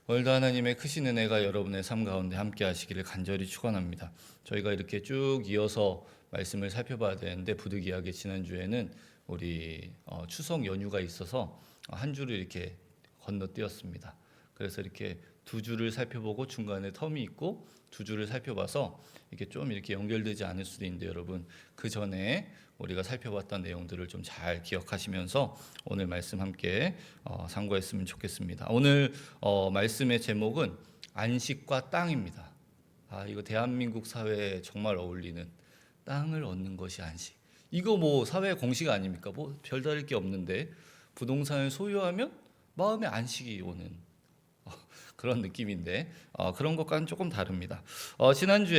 오늘도 하나님의 크신 은혜가 여러분의 삶 가운데 함께 하시기를 간절히 축원합니다. 저희가 이렇게 쭉 이어서 말씀을 살펴봐야 되는데 부득이하게 지난주에는 우리 추석 연휴가 있어서 한 주를 이렇게 건너뛰었습니다. 그래서 이렇게 두 주를 살펴보고 중간에 텀이 있고 두 주를 살펴봐서 이게 좀 이렇게 연결되지 않을 수도 있는데 여러분 그 전에 우리가 살펴봤던 내용들을 좀 잘 기억하시면서 오늘 말씀 함께 상고했으면 좋겠습니다. 오늘 말씀의 제목은 안식과 땅입니다. 이거 대한민국 사회에 정말 어울리는 땅을 얻는 것이 안식. 이거 뭐 사회 공식 아닙니까? 뭐 별다를 게 없는데 부동산을 소유하면 마음에 안식이 오는 그런 느낌인데 그런 것과는 조금 다릅니다.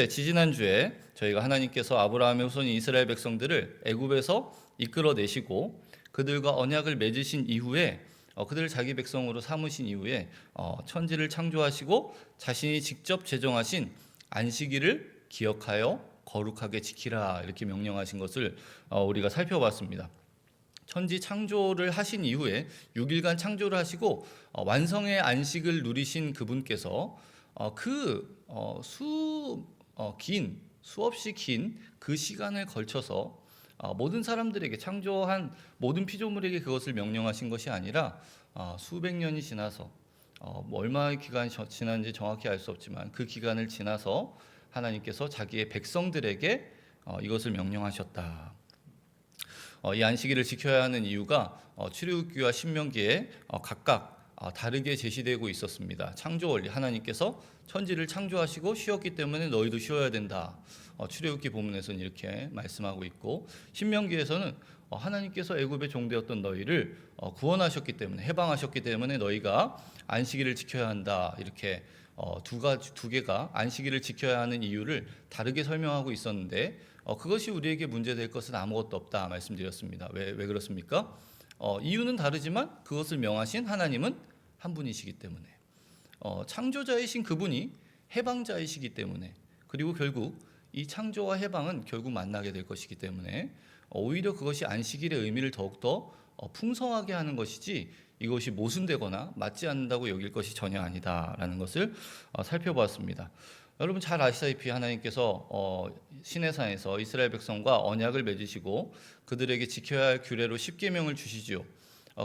지지난주에 저희가 하나님께서 아브라함의 후손인 이스라엘 백성들을 애굽에서 이끌어내시고 그들과 언약을 맺으신 이후에 그들을 자기 백성으로 삼으신 이후에 천지를 창조하시고 자신이 직접 제정하신 안식일을 기억하여 거룩하게 지키라 이렇게 명령하신 것을 우리가 살펴봤습니다. 천지 창조를 하신 이후에 6일간 창조를 하시고 완성의 안식을 누리신 그분께서 수없이 긴 그 시간을 걸쳐서 모든 사람들에게 창조한 모든 피조물에게 그것을 명령하신 것이 아니라 수백 년이 지나서 뭐 얼마의 기간이 지난지 정확히 알 수 없지만 그 기간을 지나서 하나님께서 자기의 백성들에게 이것을 명령하셨다. 이 안식일을 지켜야 하는 이유가 출애굽기와 신명기에 각각 다르게 제시되고 있었습니다. 창조 원리, 하나님께서 천지를 창조하시고 쉬었기 때문에 너희도 쉬어야 된다. 출애굽기 본문에서는 이렇게 말씀하고 있고 신명기에서는 하나님께서 애굽의 종되었던 너희를 구원하셨기 때문에 해방하셨기 때문에 너희가 안식일을 지켜야 한다. 이렇게 두 개가 안식일을 지켜야 하는 이유를 다르게 설명하고 있었는데 그것이 우리에게 문제될 것은 아무것도 없다 말씀드렸습니다. 왜 그렇습니까? 이유는 다르지만 그것을 명하신 하나님은 한 분이시기 때문에 창조자이신 그분이 해방자이시기 때문에 그리고 결국 이 창조와 해방은 결국 만나게 될 것이기 때문에 오히려 그것이 안식일의 의미를 더욱더 풍성하게 하는 것이지 이것이 모순되거나 맞지 않는다고 여길 것이 전혀 아니다라는 것을 살펴보았습니다. 여러분 잘 아시다시피 하나님께서 시내산에서 이스라엘 백성과 언약을 맺으시고 그들에게 지켜야 할 규례로 십계명을 주시지요.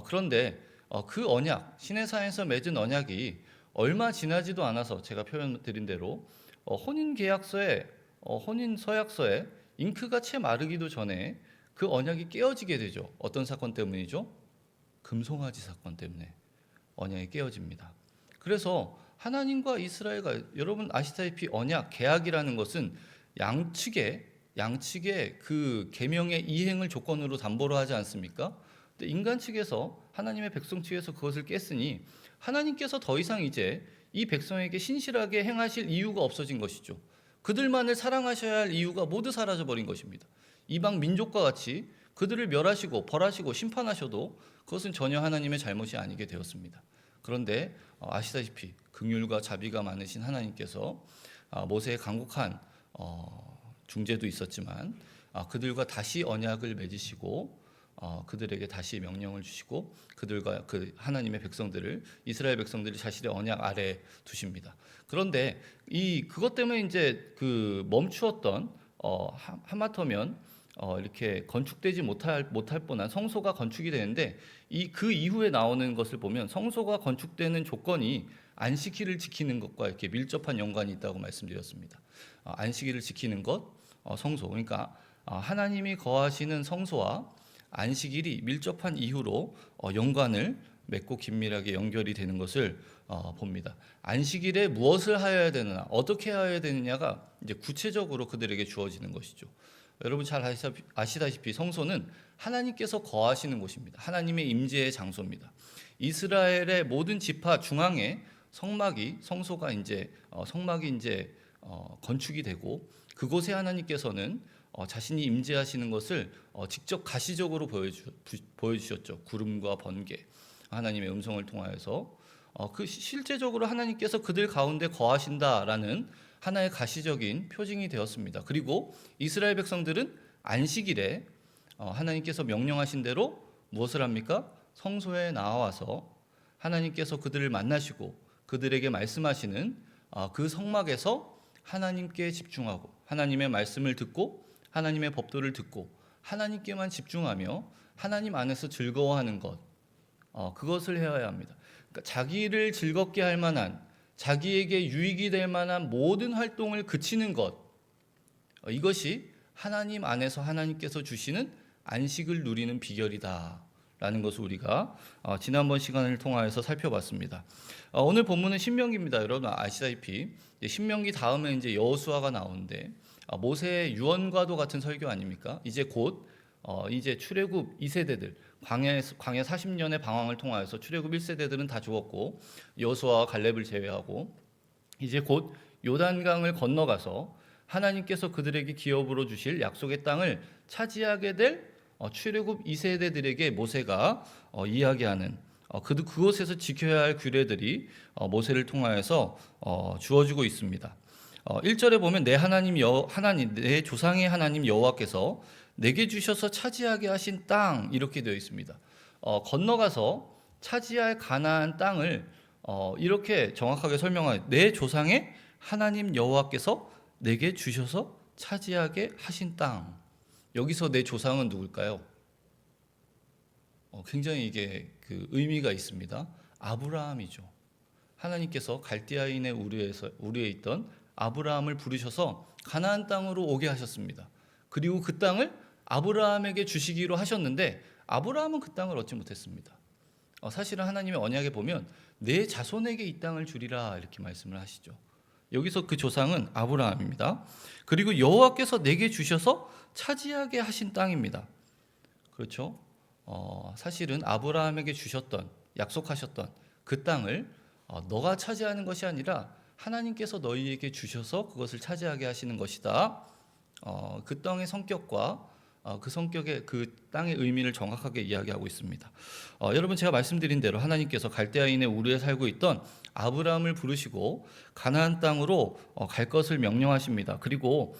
그런데 그 언약, 시내산에서 맺은 언약이 얼마 지나지도 않아서 제가 표현드린 대로 혼인계약서에 혼인서약서에 잉크가 채 마르기도 전에 그 언약이 깨어지게 되죠. 어떤 사건 때문이죠? 금송아지 사건 때문에 언약이 깨어집니다. 그래서 하나님과 이스라엘과 여러분 아시다시피 언약, 계약이라는 것은 양측의 그 계명의 이행을 조건으로 담보로 하지 않습니까? 근데 인간 측에서 하나님의 백성 측에서 그것을 깼으니 하나님께서 더 이상 이제 이 백성에게 신실하게 행하실 이유가 없어진 것이죠. 그들만을 사랑하셔야 할 이유가 모두 사라져버린 것입니다. 이방 민족과 같이 그들을 멸하시고 벌하시고 심판하셔도 그것은 전혀 하나님의 잘못이 아니게 되었습니다. 그런데 아시다시피 긍휼과 자비가 많으신 하나님께서 모세의 간곡한 중재도 있었지만 그들과 다시 언약을 맺으시고 그들에게 다시 명령을 주시고 그들과 그 하나님의 백성들을 이스라엘 백성들이 자신의 언약 아래에 두십니다. 그런데 그것 때문에 이제 그 멈추었던 하마터면 이렇게 건축되지 못할 뻔한 성소가 건축이 되는데 그 이후에 나오는 것을 보면 성소가 건축되는 조건이 안식일을 지키는 것과 이렇게 밀접한 연관이 있다고 말씀드렸습니다. 안식일을 지키는 것, 성소. 그러니까 하나님이 거하시는 성소와 안식일이 밀접한 이유로 연관을 맺고 긴밀하게 연결이 되는 것을 봅니다. 안식일에 무엇을 하여야 되느냐, 어떻게 하여야 되느냐가 이제 구체적으로 그들에게 주어지는 것이죠. 여러분 잘 아시다시피 성소는 하나님께서 거하시는 곳입니다. 하나님의 임재의 장소입니다. 이스라엘의 모든 지파 중앙에 성소가 이제 건축이 되고 그곳에 하나님께서는 자신이 임재하시는 것을 직접 가시적으로 보여주셨죠. 구름과 번개, 하나님의 음성을 통하여서 실제적으로 하나님께서 그들 가운데 거하신다라는 하나의 가시적인 표징이 되었습니다. 그리고 이스라엘 백성들은 안식일에 하나님께서 명령하신 대로 무엇을 합니까? 성소에 나와서 하나님께서 그들을 만나시고 그들에게 말씀하시는 그 성막에서 하나님께 집중하고 하나님의 말씀을 듣고 하나님의 법도를 듣고 하나님께만 집중하며 하나님 안에서 즐거워하는 것, 그것을 해야 합니다. 그러니까 자기를 즐겁게 할 만한, 자기에게 유익이 될 만한 모든 활동을 그치는 것, 이것이 하나님 안에서 하나님께서 주시는 안식을 누리는 비결이다라는 것을 우리가 지난번 시간을 통하여서 살펴봤습니다. 오늘 본문은 신명기입니다. 여러분 아시다시피 신명기 다음에 이제 여호수아가 나오는데 모세의 유언과도 같은 설교 아닙니까? 이제 곧 이제 출애굽 2세대들 광야 40년의 방황을 통하여서 출애굽 1세대들은 다 죽었고 여호수아와 갈렙을 제외하고 이제 곧 요단강을 건너가서 하나님께서 그들에게 기업으로 주실 약속의 땅을 차지하게 될 출애굽 2세대들에게 모세가 이야기하는 그곳에서 지켜야 할 규례들이 모세를 통하여서 주어지고 있습니다. 1절에 보면 내 하나님 내 조상의 하나님 여호와께서 내게 주셔서 차지하게 하신 땅 이렇게 되어 있습니다. 건너가서 차지할 가나안 땅을 이렇게 정확하게 설명하여 내 조상의 하나님 여호와께서 내게 주셔서 차지하게 하신 땅. 여기서 내 조상은 누굴까요? 굉장히 이게 그 의미가 있습니다. 아브라함이죠. 하나님께서 갈대아인의 우르에 있던 아브라함을 부르셔서 가나안 땅으로 오게 하셨습니다. 그리고 그 땅을 아브라함에게 주시기로 하셨는데 아브라함은 그 땅을 얻지 못했습니다. 사실은 하나님의 언약에 보면 내 자손에게 이 땅을 주리라 이렇게 말씀을 하시죠. 여기서 그 조상은 아브라함입니다. 그리고 여호와께서 내게 주셔서 차지하게 하신 땅입니다. 그렇죠? 사실은 아브라함에게 주셨던 약속하셨던 그 땅을 너가 차지하는 것이 아니라 하나님께서 너희에게 주셔서 그것을 차지하게 하시는 것이다. 그 땅의 성격과 그 성격의 그 땅의 의미를 정확하게 이야기하고 있습니다. 여러분 제가 말씀드린 대로 하나님께서 갈대아인의 우르에 살고 있던 아브라함을 부르시고 가나안 땅으로 갈 것을 명령하십니다. 그리고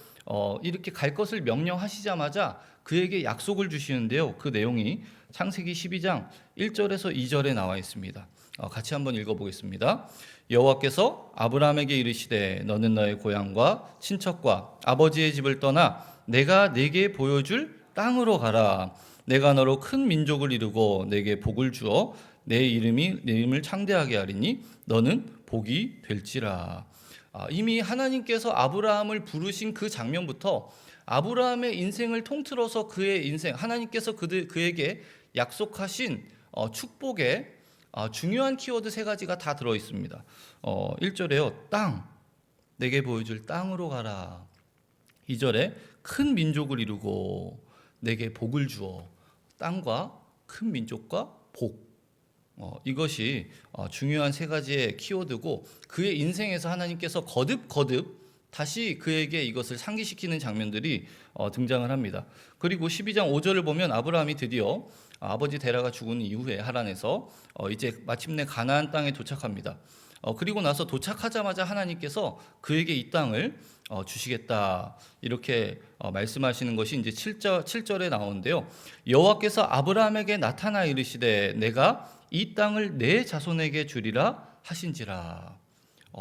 이렇게 갈 것을 명령하시자마자 그에게 약속을 주시는데요. 그 내용이 창세기 12장 1절에서 2절에 나와 있습니다. 같이 한번 읽어보겠습니다. 여호와께서 아브라함에게 이르시되 너는 너의 고향과 친척과 아버지의 집을 떠나 내가 내게 보여줄 땅으로 가라. 내가 너로 큰 민족을 이루고 내게 복을 주어 내 이름을 창대하게 하리니 너는 복이 될지라. 이미 하나님께서 아브라함을 부르신 그 장면부터 아브라함의 인생을 통틀어서 그의 인생, 하나님께서 그에게 약속하신 축복의 중요한 키워드 세 가지가 다 들어 있습니다. 1절에요. 땅, 내게 보여줄 땅으로 가라. 2절에 큰 민족을 이루고 내게 복을 주어. 땅과 큰 민족과 복. 이것이 중요한 세 가지의 키워드고 그의 인생에서 하나님께서 거듭 다시 그에게 이것을 상기시키는 장면들이 등장을 합니다. 그리고 12장 5절을 보면 아브라함이 드디어 아버지 데라가 죽은 이후에 하란에서 이제 마침내 가나안 땅에 도착합니다. 그리고 나서 도착하자마자 하나님께서 그에게 이 땅을 주시겠다 이렇게 말씀하시는 것이 이제 7절에 나오는데요. 여호와께서 아브라함에게 나타나 이르시되 내가 이 땅을 내 자손에게 주리라 하신지라.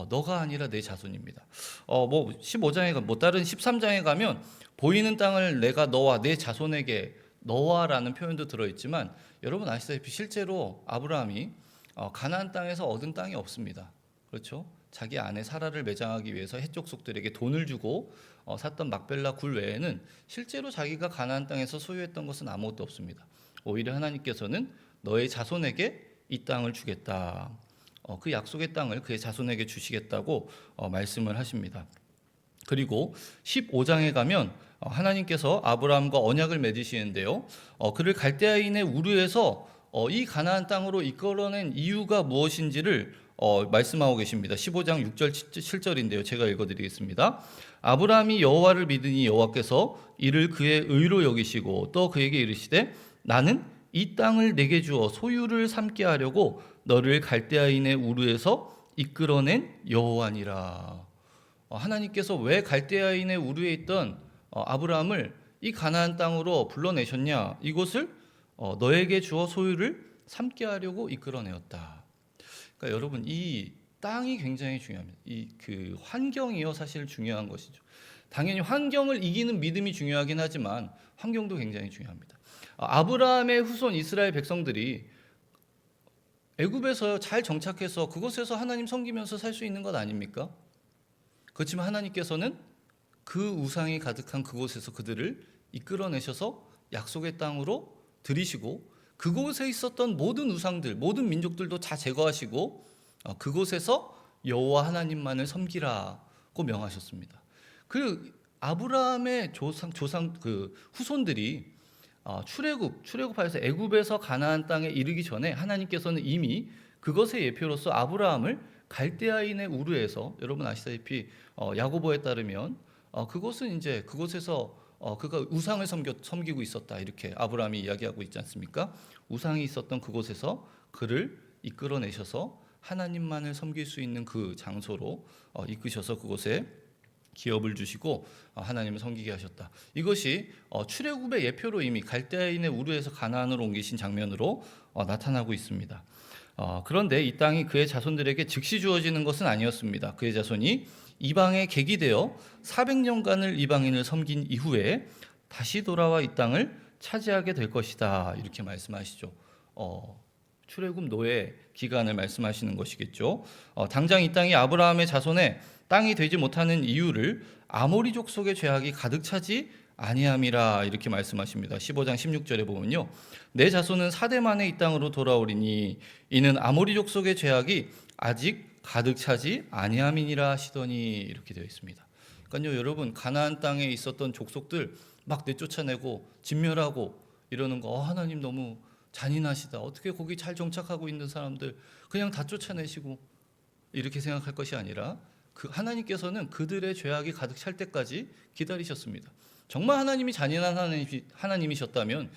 너가 아니라 내 자손입니다. 15장에 다른 13장에 가면 보이는 땅을 내가 너와 내 자손에게 너와라는 표현도 들어있지만 여러분 아시다시피 실제로 아브라함이 가나안 땅에서 얻은 땅이 없습니다. 그렇죠? 자기 아내 사라를 매장하기 위해서 헷족속들에게 돈을 주고 샀던 막벨라 굴 외에는 실제로 자기가 가나안 땅에서 소유했던 것은 아무것도 없습니다. 오히려 하나님께서는 너의 자손에게 이 땅을 주겠다. 그 약속의 땅을 그의 자손에게 주시겠다고 말씀을 하십니다. 그리고 15장에 가면 하나님께서 아브라함과 언약을 맺으시는데요. 그를 갈대아인의 우르에서 이 가나안 땅으로 이끌어낸 이유가 무엇인지를 말씀하고 계십니다. 15장 6절 7절인데요. 제가 읽어드리겠습니다. 아브라함이 여호와를 믿으니 여호와께서 이를 그의 의로 여기시고 또 그에게 이르시되 나는 이 땅을 내게 주어 소유를 삼게 하려고 너를 갈대아인의 우르에서 이끌어낸 여호와니라. 하나님께서 왜 갈대아인의 우르에 있던 아브라함을 이 가나안 땅으로 불러내셨냐? 이곳을 너에게 주어 소유를 삼게 하려고 이끌어내었다. 그러니까 여러분 이 땅이 굉장히 중요합니다. 그 환경이요 사실 중요한 것이죠. 당연히 환경을 이기는 믿음이 중요하긴 하지만 환경도 굉장히 중요합니다. 아브라함의 후손 이스라엘 백성들이 애굽에서 잘 정착해서 그곳에서 하나님 섬기면서 살 수 있는 것 아닙니까? 그렇지만 하나님께서는 그 우상이 가득한 그곳에서 그들을 이끌어내셔서 약속의 땅으로 들이시고 그곳에 있었던 모든 우상들, 모든 민족들도 다 제거하시고 그곳에서 여호와 하나님만을 섬기라고 명하셨습니다. 그 아브라함의 조상 그 후손들이 출애굽하여서 애굽에서 가나안 땅에 이르기 전에 하나님께서는 이미 그것의 예표로서 아브라함을 갈대아인의 우르에서, 여러분 아시다시피 야고보에 따르면 그곳은 이제 그곳에서 그가 우상을 섬기고 있었다, 이렇게 아브라함이 이야기하고 있지 않습니까? 우상이 있었던 그곳에서 그를 이끌어내셔서 하나님만을 섬길 수 있는 그 장소로 이끄셔서 그곳에 기업을 주시고 하나님을 섬기게 하셨다. 이것이 출애굽의 예표로 이미 갈대아인의 우르에서 가나안으로 옮기신 장면으로 나타나고 있습니다. 그런데 이 땅이 그의 자손들에게 즉시 주어지는 것은 아니었습니다. 그의 자손이 이방에 객이되어 400년간을 이방인을 섬긴 이후에 다시 돌아와 이 땅을 차지하게 될 것이다, 이렇게 말씀하시죠. 출애굽 노예 기간을 말씀하시는 것이겠죠. 당장 이 땅이 아브라함의 자손의 땅이 되지 못하는 이유를 아모리 족속의 죄악이 가득 차지 아니함이라, 이렇게 말씀하십니다. 15장 16절에 보면요, 내 자손은 4대 만에 이 땅으로 돌아오리니 이는 아모리 족속의 죄악이 아직 가득 차지 아니함이니라 하시더니, 이렇게 되어 있습니다. 그러니까요, 여러분, 가나안 땅에 있었던 족속들 막 내쫓아내고 진멸하고 이러는 거, 하나님 너무 잔인하시다, 어떻게 거기 잘 정착하고 있는 사람들 그냥 다 쫓아내시고, 이렇게 생각할 것이 아니라 하나님께서는 그들의 죄악이 가득 찰 때까지 기다리셨습니다. 정말 하나님이 잔인한 하나님이셨다면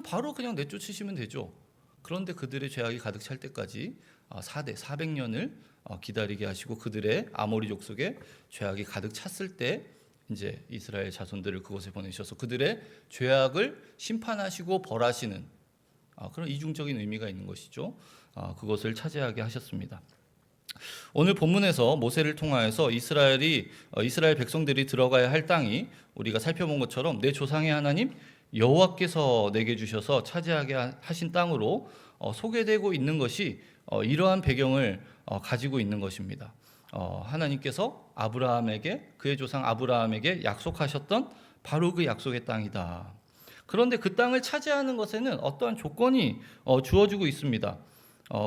바로 내쫓으시면 되죠. 그런데 그들의 죄악이 가득 찰 때까지 400년을 기다리게 하시고 그들의 아모리 족속의 죄악이 가득 찼을 때 이제 이스라엘 자손들을 그곳에 보내셔서 그들의 죄악을 심판하시고 벌하시는 그런 이중적인 의미가 있는 것이죠. 그것을 차지하게 하셨습니다. 오늘 본문에서 모세를 통하여서 이스라엘 백성들이 들어가야 할 땅이 우리가 살펴본 것처럼 내 조상의 하나님 여호와께서 내게 주셔서 차지하게 하신 땅으로 소개되고 있는 것이 이러한 배경을 가지고 있는 것입니다. 하나님께서 그의 조상 아브라함에게 약속하셨던 바로 그 약속의 땅이다. 그런데 그 땅을 차지하는 것에는 어떠한 조건이 주어지고 있습니다.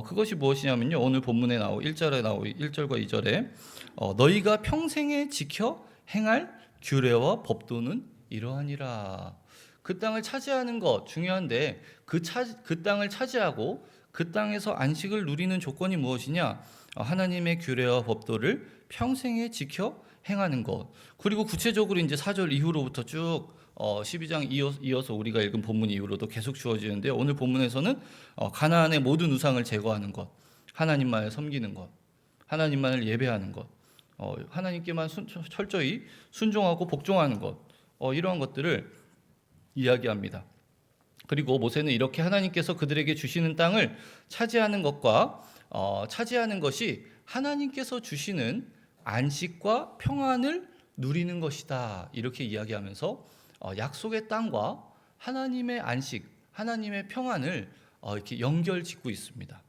그것이 무엇이냐면요, 오늘 본문에 1절과 2절에 너희가 평생에 지켜 행할 규례와 법도는 이러하니라. 그 땅을 차지하는 것 중요한데 그 땅을 차지하고 그 땅에서 안식을 누리는 조건이 무엇이냐? 하나님의 규례와 법도를 평생에 지켜 행하는 것. 그리고 구체적으로 이제 4절 이후로부터 쭉 12장 이어서 우리가 읽은 본문 이후로도 계속 주어지는데, 오늘 본문에서는 가나안의 모든 우상을 제거하는 것, 하나님만을 섬기는 것, 하나님만을 예배하는 것, 하나님께만 철저히 순종하고 복종하는 것, 이러한 것들을 이야기합니다. 그리고 모세는 이렇게 하나님께서 그들에게 주시는 땅을 차지하는 것과 차지하는 것이 하나님께서 주시는 안식과 평안을 누리는 것이다, 이렇게 이야기하면서 약속의 땅과 하나님의 안식, 하나님의 평안을 이렇게 연결짓고 있습니다.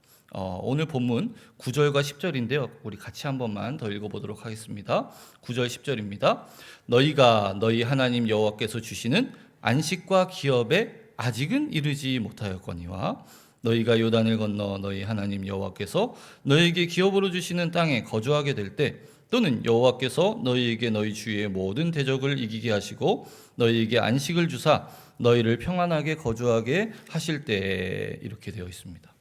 오늘 본문 9절과 10절인데요. 우리 같이 한 번만 더 읽어보도록 하겠습니다. 9절 10절입니다. 너희가 너희 하나님 여호와께서 주시는 안식과 기업에 아직은 이르지 못하였거니와 너희가 요단을 건너 너희 하나님 여호와께서 너희에게 기업으로 주시는 땅에 거주하게 될 때, 또는 여호와께서 너희에게 너희 주위의 모든 대적을 이기게 하시고 너희에게 안식을 주사 너희를 평안하게 거주하게 하실 때, 이렇게 되어 있습니다.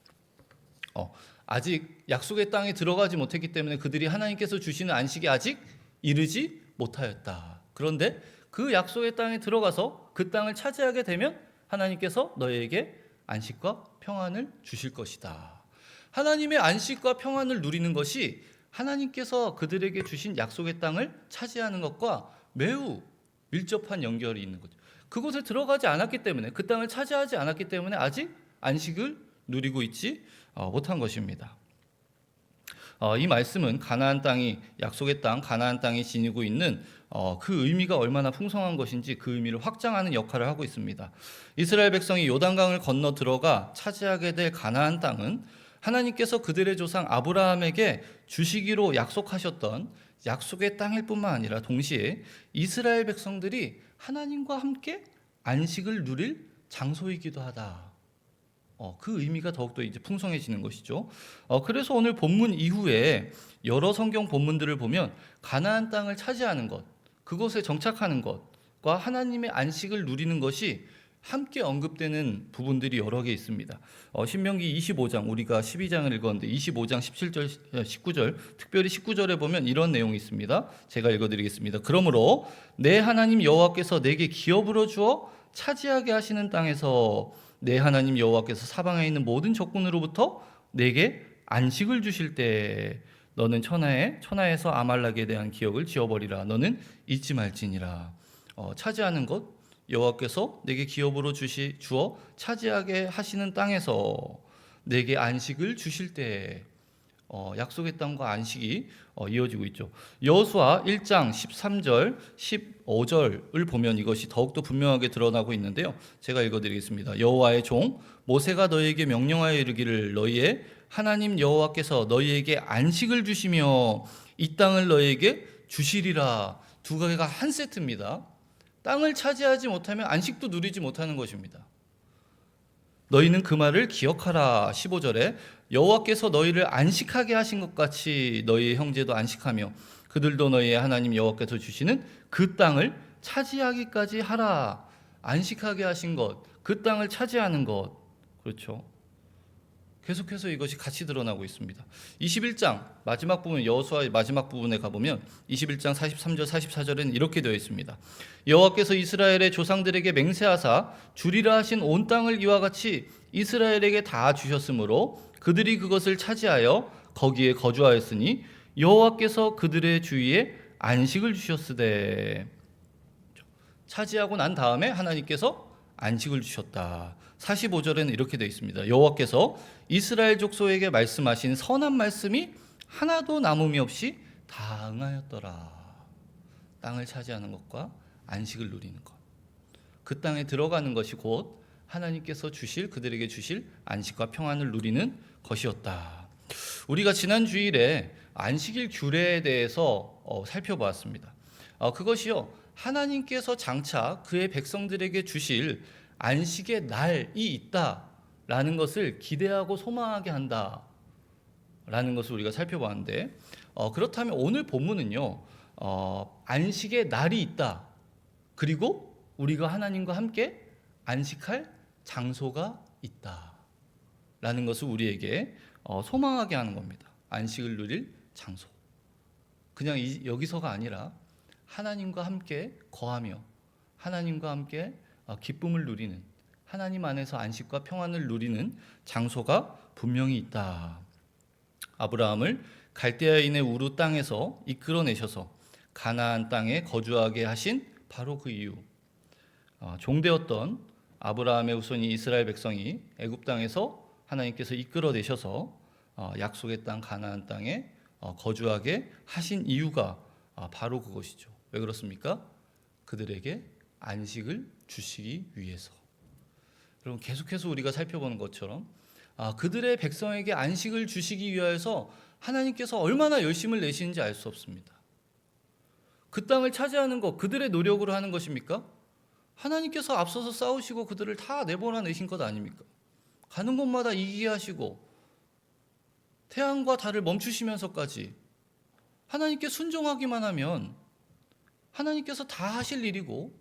아직 약속의 땅에 들어가지 못했기 때문에 그들이 하나님께서 주시는 안식이 아직 이르지 못하였다. 그런데 그 약속의 땅에 들어가서 그 땅을 차지하게 되면 하나님께서 너희에게 안식과 평안을 주실 것이다. 하나님의 안식과 평안을 누리는 것이 하나님께서 그들에게 주신 약속의 땅을 차지하는 것과 매우 밀접한 연결이 있는 거죠. 그곳에 들어가지 않았기 때문에, 그 땅을 차지하지 않았기 때문에 아직 안식을 누리고 있지 못한 것입니다. 이 말씀은 가나안 땅이 약속의 땅 가나안 땅이 지니고 있는 그 의미가 얼마나 풍성한 것인지 그 의미를 확장하는 역할을 하고 있습니다. 이스라엘 백성이 요단강을 건너 들어가 차지하게 될 가나안 땅은 하나님께서 그들의 조상 아브라함에게 주시기로 약속하셨던 약속의 땅일 뿐만 아니라 동시에 이스라엘 백성들이 하나님과 함께 안식을 누릴 장소이기도 하다. 그 의미가 더욱더 이제 풍성해지는 것이죠. 그래서 오늘 본문 이후에 여러 성경 본문들을 보면 가나안 땅을 차지하는 것, 그곳에 정착하는 것과 하나님의 안식을 누리는 것이 함께 언급되는 부분들이 여러 개 있습니다. 신명기 25장, 우리가 12장을 읽었는데 25장 17절, 19절, 특별히 19절에 보면 이런 내용이 있습니다. 제가 읽어드리겠습니다. 그러므로 내 하나님 여호와께서 내게 기업으로 주어 차지하게 하시는 땅에서 내 하나님 여호와께서 사방에 있는 모든 적군으로부터 내게 안식을 주실 때 너는 천하에서 아말렉에 대한 기억을 지워버리라. 너는 잊지 말지니라. 차지하는 것, 여호와께서 내게 기업으로 주어 차지하게 하시는 땅에서 내게 안식을 주실 때 약속의 땅과 안식이 이어지고 있죠. 여호수아 1장 13절, 15절을 보면 이것이 더욱더 분명하게 드러나고 있는데요. 제가 읽어드리겠습니다. 여호와의 종 모세가 너희에게 명령하여 이르기를 너희의 하나님 여호와께서 너희에게 안식을 주시며 이 땅을 너희에게 주시리라. 두 가지가 한 세트입니다. 땅을 차지하지 못하면 안식도 누리지 못하는 것입니다. 너희는 그 말을 기억하라. 15절에 여호와께서 너희를 안식하게 하신 것 같이 너희의 형제도 안식하며 그들도 너희의 하나님 여호와께서 주시는 그 땅을 차지하기까지 하라. 안식하게 하신 것, 그 땅을 차지하는 것. 그렇죠. 계속해서 이것이 같이 드러나고 있습니다. 21장 마지막 부분, 여호수아의 마지막 부분에 가보면 21장 43절 44절에는 이렇게 되어 있습니다. 여호와께서 이스라엘의 조상들에게 맹세하사 주리라 하신 온 땅을 이와 같이 이스라엘에게 다 주셨으므로 그들이 그것을 차지하여 거기에 거주하였으니 여호와께서 그들의 주위에 안식을 주셨으되. 차지하고 난 다음에 하나님께서 안식을 주셨다. 45절에는 이렇게 되어 있습니다. 여호와께서 이스라엘 족속에게 말씀하신 선한 말씀이 하나도 남음이 없이 다 응하였더라. 땅을 차지하는 것과 안식을 누리는 것, 그 땅에 들어가는 것이 곧 하나님께서 그들에게 주실 안식과 평안을 누리는 것이었다. 우리가 지난 주일에 안식일 규례에 대해서 살펴보았습니다. 그것이요, 하나님께서 장차 그의 백성들에게 주실 안식의 날이 있다라는 것을 기대하고 소망하게 한다라는 것을 우리가 살펴봤는데, 그렇다면 오늘 본문은요, 안식의 날이 있다, 그리고 우리가 하나님과 함께 안식할 장소가 있다라는 것을 우리에게 소망하게 하는 겁니다. 안식을 누릴 장소, 그냥 여기서가 아니라 하나님과 함께 거하며 하나님과 함께 기쁨을 누리는, 하나님 안에서 안식과 평안을 누리는 장소가 분명히 있다. 아브라함을 갈대아인의 우르 땅에서 이끌어내셔서 가나안 땅에 거주하게 하신 바로 그 이유, 종되었던 아브라함의 후손이 이스라엘 백성이 애굽 땅에서 하나님께서 이끌어내셔서 약속의 땅 가나안 땅에 거주하게 하신 이유가 바로 그것이죠. 왜 그렇습니까? 그들에게 안식을 주시기 위해서. 여러분, 계속해서 우리가 살펴보는 것처럼 그들의 백성에게 안식을 주시기 위해서 하나님께서 얼마나 열심을 내시는지 알 수 없습니다. 그 땅을 차지하는 것, 그들의 노력으로 하는 것입니까? 하나님께서 앞서서 싸우시고 그들을 다 내보내신 것 아닙니까? 가는 곳마다 이기게 하시고 태양과 달을 멈추시면서까지 하나님께 순종하기만 하면 하나님께서 다 하실 일이고,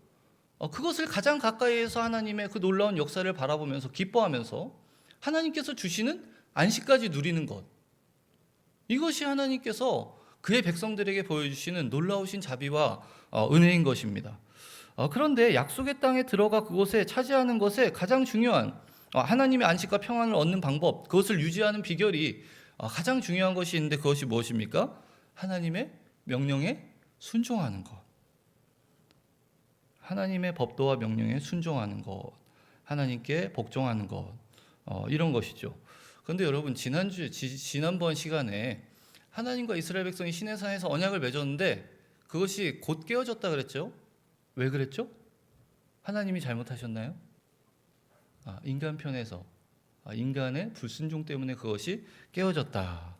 그것을 가장 가까이에서 하나님의 그 놀라운 역사를 바라보면서 기뻐하면서 하나님께서 주시는 안식까지 누리는 것, 이것이 하나님께서 그의 백성들에게 보여주시는 놀라우신 자비와 은혜인 것입니다. 그런데 약속의 땅에 들어가 그곳에 차지하는 것에 가장 중요한 하나님의 안식과 평안을 얻는 방법, 그것을 유지하는 비결이 가장 중요한 것이 있는데 그것이 무엇입니까? 하나님의 명령에 순종하는 것, 하나님의 법도와 명령에 순종하는 것, 하나님께 복종하는 것, 이런 것이죠. 그런데 여러분, 지난번 시간에 하나님과 이스라엘 백성이 시내산에서 언약을 맺었는데 그것이 곧 깨어졌다 그랬죠. 왜 그랬죠? 하나님이 잘못하셨나요? 인간 편에서 인간의 불순종 때문에 그것이 깨어졌다.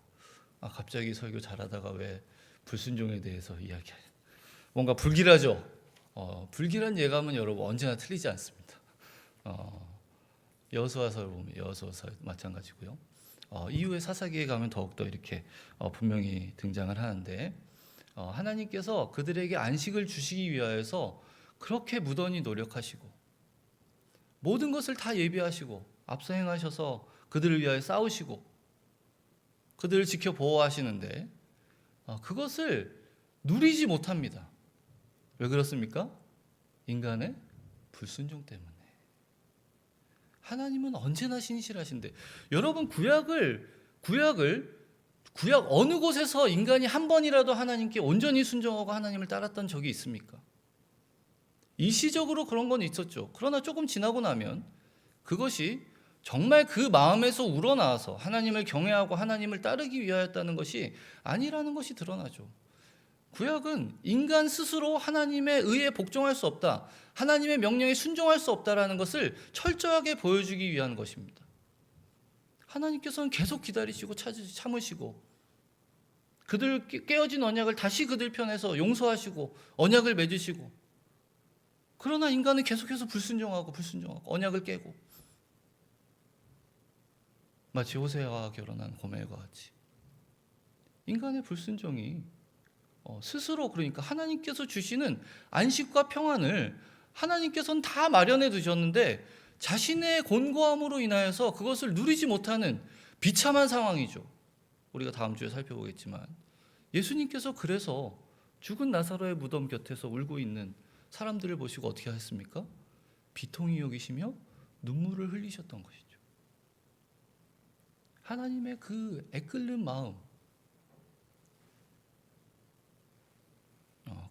갑자기 설교 잘하다가 왜 불순종에 대해서 이야기해요? 뭔가 불길하죠. 불길한 예감은 여러분 언제나 틀리지 않습니다. 여호수아서를 보면 여호수아서 마찬가지고요. 이후에 사사기에 가면 더욱더 이렇게 분명히 등장을 하는데 하나님께서 그들에게 안식을 주시기 위하여서 그렇게 무던히 노력하시고 모든 것을 다 예비하시고 앞서 행하셔서 그들을 위하여 싸우시고 그들을 지켜 보호하시는데 그것을 누리지 못합니다. 왜 그렇습니까? 인간의 불순종 때문에. 하나님은 언제나 신실하신데 여러분 구약 어느 곳에서 인간이 한 번이라도 하나님께 온전히 순종하고 하나님을 따랐던 적이 있습니까? 일시적으로 그런 건 있었죠. 그러나 조금 지나고 나면 그것이 정말 그 마음에서 우러나와서 하나님을 경외하고 하나님을 따르기 위하였다는 것이 아니라는 것이 드러나죠. 구약은 인간 스스로 하나님의 의에 복종할 수 없다, 하나님의 명령에 순종할 수 없다라는 것을 철저하게 보여주기 위한 것입니다. 하나님께서는 계속 기다리시고 참으시고 그들 깨어진 언약을 다시 그들 편에서 용서하시고 언약을 맺으시고, 그러나 인간은 계속해서 불순종하고 언약을 깨고, 마치 호세아와 결혼한 고멜과 같이 인간의 불순종이 스스로, 그러니까 하나님께서 주시는 안식과 평안을 하나님께서는 다 마련해 두셨는데 자신의 곤고함으로 인하여서 그것을 누리지 못하는 비참한 상황이죠. 우리가 다음 주에 살펴보겠지만 예수님께서 그래서 죽은 나사로의 무덤 곁에서 울고 있는 사람들을 보시고 어떻게 하셨습니까? 비통히 여기시며 눈물을 흘리셨던 것이죠. 하나님의 그 애끓는 마음,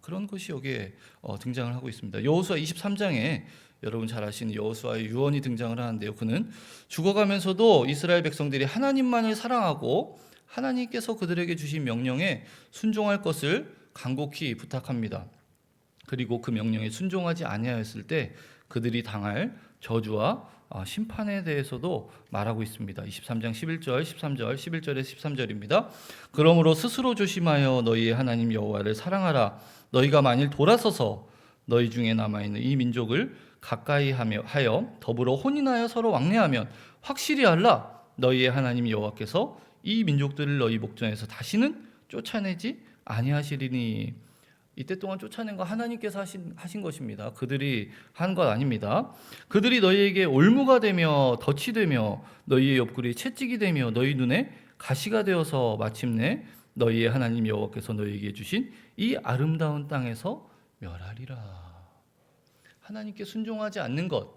그런 것이 여기에 등장을 하고 있습니다. 여호수아 23장에 여러분 잘 아시는 여호수아의 유언이 등장을 하는데요. 그는 죽어가면서도 이스라엘 백성들이 하나님만을 사랑하고 하나님께서 그들에게 주신 명령에 순종할 것을 간곡히 부탁합니다. 그리고 그 명령에 순종하지 아니하였을 때 그들이 당할 저주와 심판에 대해서도 말하고 있습니다. 23장 11절, 13절, 11절에서 13절입니다. 그러므로 스스로 조심하여 너희의 하나님 여호와를 사랑하라. 너희가 만일 돌아서서 너희 중에 남아있는 이 민족을 가까이 하여 더불어 혼인하여 서로 왕래하면 확실히 알라. 너희의 하나님 여호와께서 이 민족들을 너희 목전에서 다시는 쫓아내지 아니하시리니. 이때 동안 쫓아낸 거 하나님께서 하신 것입니다. 그들이 한 것 아닙니다. 그들이 너희에게 올무가 되며 덫이 되며 너희의 옆구리에 채찍이 되며 너희 눈에 가시가 되어서 마침내 너희의 하나님 여호와께서 너희에게 주신 이 아름다운 땅에서 멸하리라. 하나님께 순종하지 않는 것,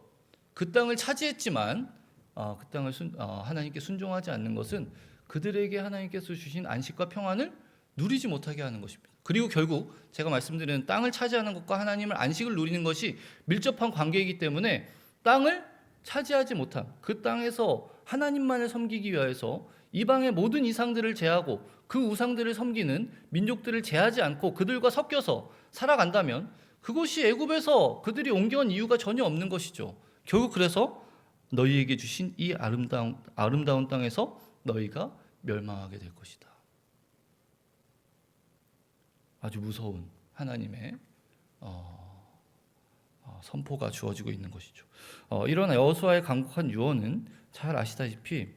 그 땅을 차지했지만 하나님께 순종하지 않는 것은 그들에게 하나님께서 주신 안식과 평안을 누리지 못하게 하는 것입니다. 그리고 결국 제가 말씀드리는 땅을 차지하는 것과 하나님을 안식을 누리는 것이 밀접한 관계이기 때문에 땅을 차지하지 못한 그 땅에서 하나님만을 섬기기 위해서 이방의 모든 이상들을 제하고 그 우상들을 섬기는 민족들을 제하지 않고 그들과 섞여서 살아간다면 그것이 애굽에서 그들이 옮겨온 이유가 전혀 없는 것이죠. 결국 그래서 너희에게 주신 이 아름다운 땅에서 너희가 멸망하게 될 것이다. 아주 무서운 하나님의 선포가 주어지고 있는 것이죠. 이런 여호수아의 간곡한 유언은 잘 아시다시피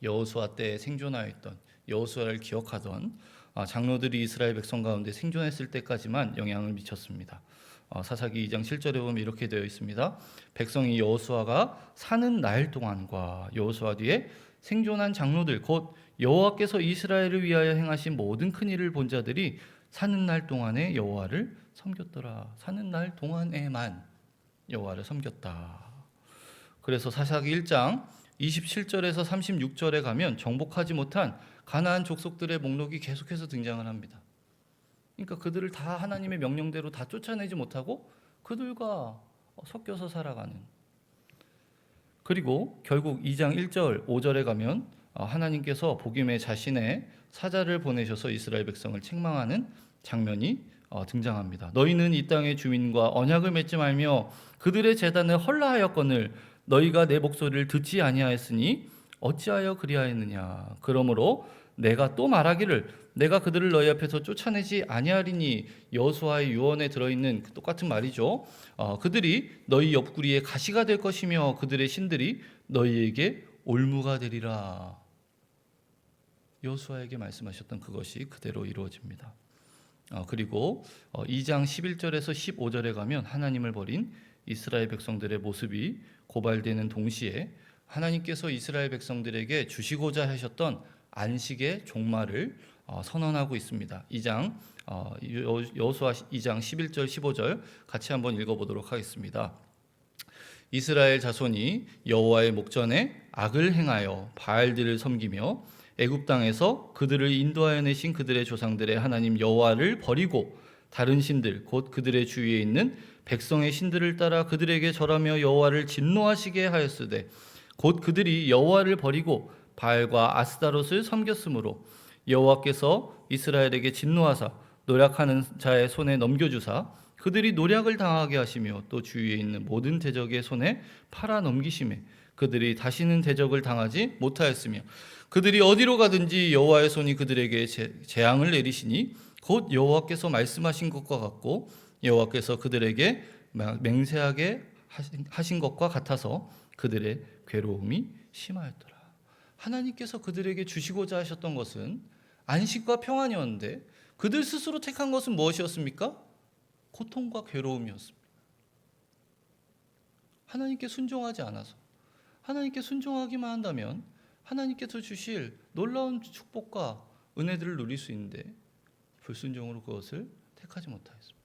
여호수아 때 생존하였던, 여호수아를 기억하던 장로들이 이스라엘 백성 가운데 생존했을 때까지만 영향을 미쳤습니다. 사사기 2장 7절에 보면 이렇게 되어 있습니다. 백성이 여호수아가 사는 날 동안과 여호수아 뒤에 생존한 장로들 곧 여호와께서 이스라엘을 위하여 행하신 모든 큰 일을 본 자들이 사는 날 동안에 여호와를 섬겼더라. 사는 날 동안에만 여호와를 섬겼다. 그래서 사사기 1장 27절에서 36절에 가면 정복하지 못한 가나안 족속들의 목록이 계속해서 등장을 합니다. 그러니까 그들을 다 하나님의 명령대로 다 쫓아내지 못하고 그들과 섞여서 살아가는. 그리고 결국 2장 1절 5절에 가면 하나님께서 복임에 자신의 사자를 보내셔서 이스라엘 백성을 책망하는 장면이 등장합니다. 너희는 이 땅의 주민과 언약을 맺지 말며 그들의 제단을 헐라하였거늘 너희가 내 목소리를 듣지 아니하였으니 어찌하여 그리하였느냐. 그러므로 내가 또 말하기를 내가 그들을 너희 앞에서 쫓아내지 아니하리니. 여호수아의 유언에 들어있는 똑같은 말이죠. 그들이 너희 옆구리에 가시가 될 것이며 그들의 신들이 너희에게 올무가 되리라. 여호수아에게 말씀하셨던 그것이 그대로 이루어집니다. 그리고 2장 11절에서 15절에 가면 하나님을 버린 이스라엘 백성들의 모습이 고발되는 동시에 하나님께서 이스라엘 백성들에게 주시고자 하셨던 안식의 종말을 선언하고 있습니다. 2장 여호수아 2장 11절 15절 같이 한번 읽어보도록 하겠습니다. 이스라엘 자손이 여호와의 목전에 악을 행하여 바알들을 섬기며 애굽 땅에서 그들을 인도하여 내신 그들의 조상들의 하나님 여호와를 버리고 다른 신들 곧 그들의 주위에 있는 백성의 신들을 따라 그들에게 절하며 여호와를 진노하시게 하였으되 곧 그들이 여호와를 버리고 바알과 아스다롯을 섬겼으므로 여호와께서 이스라엘에게 진노하사 노략하는 자의 손에 넘겨주사 그들이 노략을 당하게 하시며 또 주위에 있는 모든 대적의 손에 팔아 넘기심에 그들이 다시는 대적을 당하지 못하였으며 그들이 어디로 가든지 여호와의 손이 그들에게 재앙을 내리시니 곧 여호와께서 말씀하신 것과 같고 여호와께서 그들에게 맹세하게 하신 것과 같아서 그들의 괴로움이 심하였더라. 하나님께서 그들에게 주시고자 하셨던 것은 안식과 평안이었는데 그들 스스로 택한 것은 무엇이었습니까? 고통과 괴로움이었습니다. 하나님께 순종하지 않아서, 하나님께 순종하기만 한다면 하나님께서 주실 놀라운 축복과 은혜들을 누릴 수 있는데 불순종으로 그것을 택하지 못하였습니다.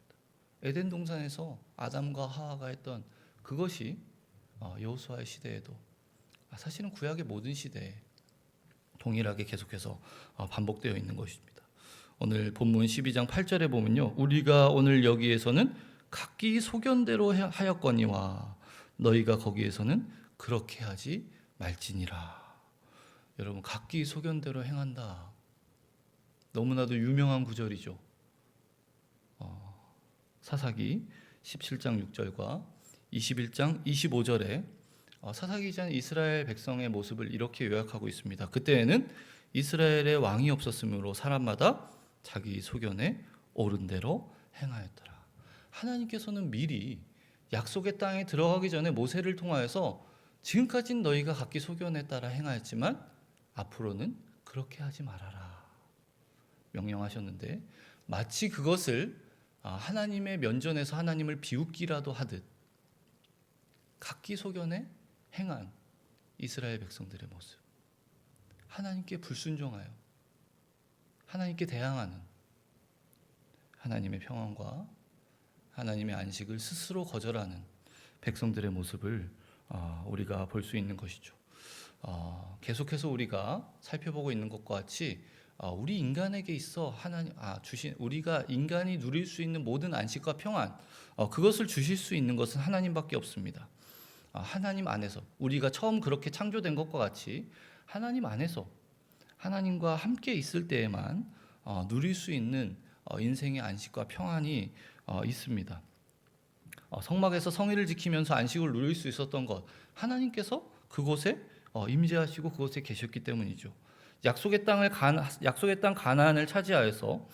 에덴 동산에서 아담과 하와가 했던 그것이 여호수아의 시대에도 사실은 구약의 모든 시대에 동일하게 계속해서 반복되어 있는 것입니다. 오늘 본문 12장 8절에 보면요, 우리가 오늘 여기에서는 각기 소견대로 하였거니와 너희가 거기에서는 그렇게 하지 말지니라. 여러분, 각기 소견대로 행한다. 너무나도 유명한 구절이죠. 사사기 17장 6절과 21장 25절에 사사기 기자는 이스라엘 백성의 모습을 이렇게 요약하고 있습니다. 그때에는 이스라엘의 왕이 없었으므로 사람마다 자기 소견에 옳은 대로 행하였더라. 하나님께서는 미리 약속의 땅에 들어가기 전에 모세를 통하여서 지금까지는 너희가 각기 소견에 따라 행하였지만 앞으로는 그렇게 하지 말아라 명령하셨는데 마치 그것을 하나님의 면전에서 하나님을 비웃기라도 하듯 각기 소견에 행한 이스라엘 백성들의 모습, 하나님께 불순종하여 하나님께 대항하는 하나님의 평안과 하나님의 안식을 스스로 거절하는 백성들의 모습을 우리가 볼 수 있는 것이죠. 계속해서 우리가 살펴보고 있는 것과 같이 우리 인간에게 있어 하나님 주신 우리가 인간이 누릴 수 있는 모든 안식과 평안 그것을 주실 수 있는 것은 하나님밖에 없습니다. 하나님 안에서 우리가 처음 그렇게 창조된 것과 같이 하나님 안에서 하나님과 함께 있을 때에만 누릴 수 있는 인생의 안식과 평안이 있습니다. 성막에서 성의를 지키면서 안식을 누릴 수 있었던 것, 하나님께서 그곳에 임재하시고 그곳에 계셨기 때문이죠. 약속의 땅 가나안을 차지하여서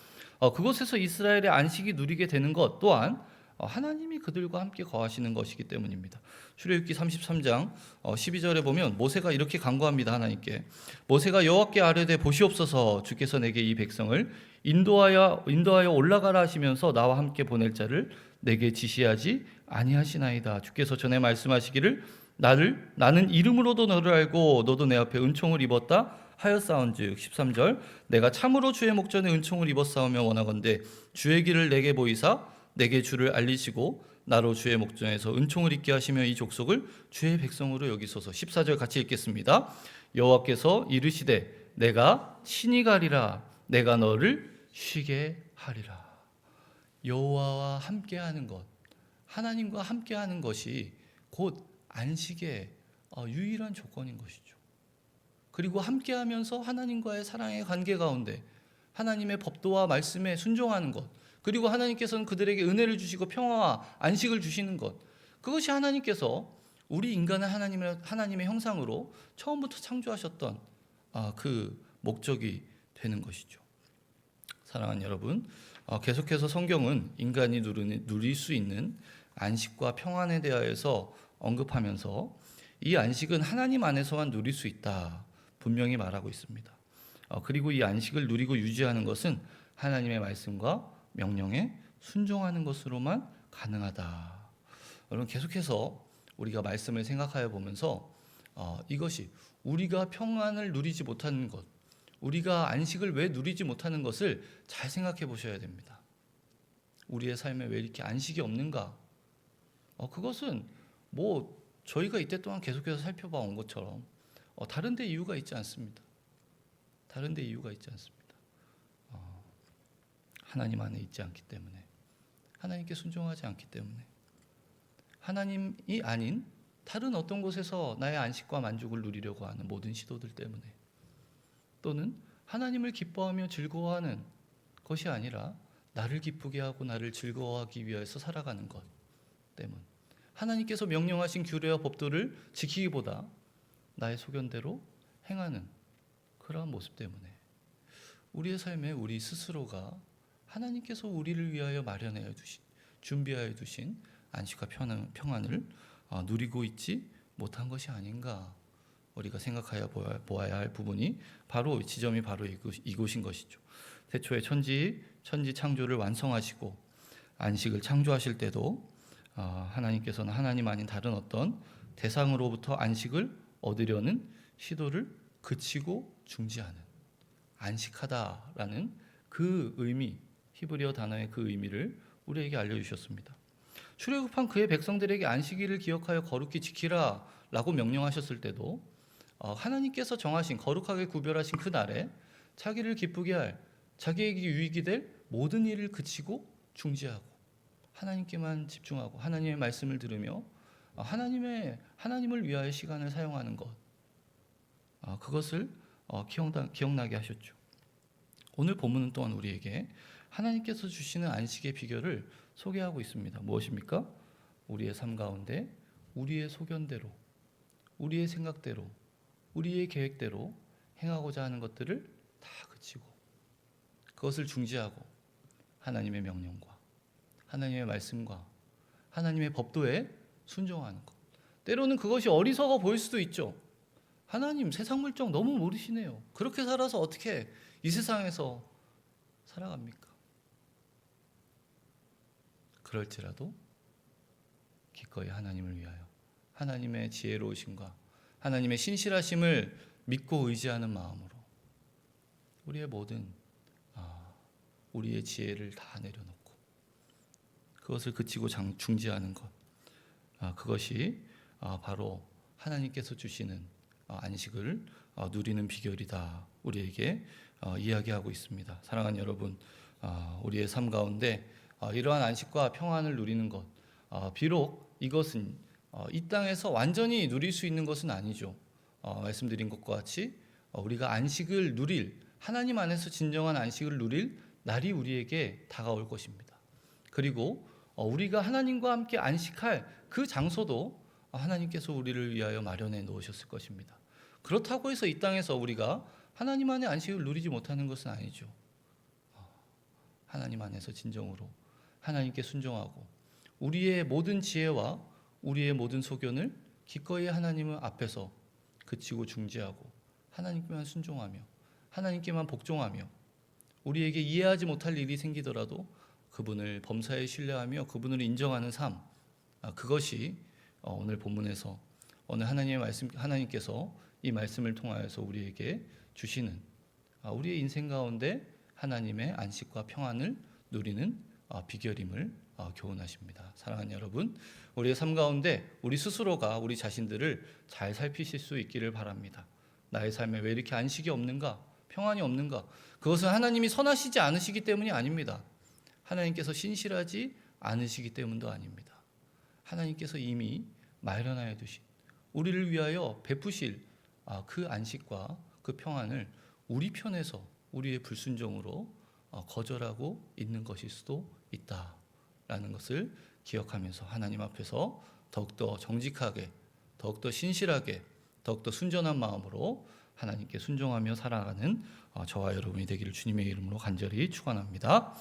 그곳에서 이스라엘의 안식이 누리게 되는 것 또한 하나님이 그들과 함께 거하시는 것이기 때문입니다. 출애굽기 33장 12절에 보면 모세가 이렇게 간구합니다. 하나님께 모세가 여호와께 아뢰되 보시옵소서 주께서 내게 이 백성을 인도하여 올라가라 하시면서 나와 함께 보낼 자를 내게 지시하지 아니하시나이다. 주께서 전에 말씀하시기를 나는 이름으로도 너를 알고 너도 내 앞에 은총을 입었다 하였사온즉 13절 내가 참으로 주의 목전에 은총을 입었사오며 원하건대 주의 길을 내게 보이사 내게 주를 알리시고 나로 주의 목전에서 은총을 입게 하시며 이 족속을 주의 백성으로 여기소서. 14절 같이 읽겠습니다. 여호와께서 이르시되 내가 친히 가리라 내가 너를 쉬게 하리라. 여호와와 함께하는 것, 하나님과 함께하는 것이 곧 안식의 유일한 조건인 것이죠. 그리고 함께하면서 하나님과의 사랑의 관계 가운데 하나님의 법도와 말씀에 순종하는 것, 그리고 하나님께서는 그들에게 은혜를 주시고 평화와 안식을 주시는 것, 그것이 하나님께서 우리 인간을 하나님의 형상으로 처음부터 창조하셨던 그 목적이 되는 것이죠. 사랑하는 여러분, 계속해서 성경은 인간이 누릴 수 있는 안식과 평안에 대하여서 언급하면서 이 안식은 하나님 안에서만 누릴 수 있다 분명히 말하고 있습니다. 그리고 이 안식을 누리고 유지하는 것은 하나님의 말씀과 명령에 순종하는 것으로만 가능하다. 여러분, 계속해서 우리가 말씀을 생각하여 보면서 이것이 우리가 평안을 누리지 못하는 것, 우리가 안식을 왜 누리지 못하는 것을 잘 생각해 보셔야 됩니다. 우리의 삶에 왜 이렇게 안식이 없는가? 그것은 뭐 저희가 이때 동안 계속해서 살펴봐 온 것처럼 다른 데 이유가 있지 않습니다. 다른 데 이유가 있지 않습니다. 하나님 안에 있지 않기 때문에, 하나님께 순종하지 않기 때문에, 하나님이 아닌 다른 어떤 곳에서 나의 안식과 만족을 누리려고 하는 모든 시도들 때문에, 또는 하나님을 기뻐하며 즐거워하는 것이 아니라 나를 기쁘게 하고 나를 즐거워하기 위해서 살아가는 것 때문, 하나님께서 명령하신 규례와 법도를 지키기보다 나의 소견대로 행하는 그러한 모습 때문에 우리의 삶에 우리 스스로가 하나님께서 우리를 위하여 마련하여 두신, 준비하여 두신 안식과 평안을 누리고 있지 못한 것이 아닌가, 우리가 생각하여 보아야 할 부분이 바로 지점이 바로 이곳인 것이죠. 태초에 천지 창조를 완성하시고 안식을 창조하실 때도 하나님께서는 하나님 아닌 다른 어떤 대상으로부터 안식을 얻으려는 시도를 그치고 중지하는, 안식하다라는 그 의미, 히브리어 단어의 그 의미를 우리에게 알려주셨습니다. 출애굽한 그의 백성들에게 안식일을 기억하여 거룩히 지키라 라고 명령하셨을 때도 하나님께서 정하신, 거룩하게 구별하신 그 날에 자기를 기쁘게 할, 자기에게 유익이 될 모든 일을 그치고 중지하고 하나님께만 집중하고 하나님의 말씀을 들으며 하나님을 위하여 시간을 사용하는 것, 그것을 기억나게 하셨죠. 오늘 본문은 또한 우리에게 하나님께서 주시는 안식의 비결을 소개하고 있습니다. 무엇입니까? 우리의 삶 가운데 우리의 소견대로, 우리의 생각대로, 우리의 계획대로 행하고자 하는 것들을 다 그치고 그것을 중지하고 하나님의 명령과 하나님의 말씀과 하나님의 법도에 순종하는 것. 때로는 그것이 어리석어 보일 수도 있죠. 하나님, 세상 물정 너무 모르시네요. 그렇게 살아서 어떻게 이 세상에서 살아갑니까? 그럴지라도 기꺼이 하나님을 위하여 하나님의 지혜로우심과 하나님의 신실하심을 믿고 의지하는 마음으로 우리의 모든 우리의 지혜를 다 내려놓고 그것을 그치고 중지하는 것, 그것이 바로 하나님께서 주시는 안식을 누리는 비결이다, 우리에게 이야기하고 있습니다. 사랑하는 여러분, 우리의 삶 가운데 이러한 안식과 평안을 누리는 것, 비록 이것은 이 땅에서 완전히 누릴 수 있는 것은 아니죠. 말씀드린 것과 같이 우리가 안식을 누릴, 하나님 안에서 진정한 안식을 누릴 날이 우리에게 다가올 것입니다. 그리고 우리가 하나님과 함께 안식할 그 장소도 하나님께서 우리를 위하여 마련해 놓으셨을 것입니다. 그렇다고 해서 이 땅에서 우리가 하나님 안에 안식을 누리지 못하는 것은 아니죠. 하나님 안에서 진정으로 하나님께 순종하고 우리의 모든 지혜와 우리의 모든 소견을 기꺼이 하나님 앞에서 그치고 중지하고 하나님께만 순종하며 하나님께만 복종하며 우리에게 이해하지 못할 일이 생기더라도 그분을 범사에 신뢰하며 그분을 인정하는 삶, 그것이 오늘 본문에서 오늘 하나님께서 이 말씀을 통하여서 우리에게 주시는 우리의 인생 가운데 하나님의 안식과 평안을 누리는 비결임을 교훈하십니다. 사랑하는 여러분, 우리의 삶 가운데 우리 스스로가 우리 자신들을 잘 살피실 수 있기를 바랍니다. 나의 삶에 왜 이렇게 안식이 없는가? 평안이 없는가? 그것은 하나님이 선하시지 않으시기 때문이 아닙니다. 하나님께서 신실하지 않으시기 때문도 아닙니다. 하나님께서 이미 마련하여 두신, 우리를 위하여 베푸실 그 안식과 그 평안을 우리 편에서 우리의 불순종으로 거절하고 있는 것일 수도 있다라는 것을 기억하면서 하나님 앞에서 더욱더 정직하게, 더욱더 신실하게, 더욱더 순전한 마음으로 하나님께 순종하며 살아가는 저와 여러분이 되기를 주님의 이름으로 간절히 축원합니다.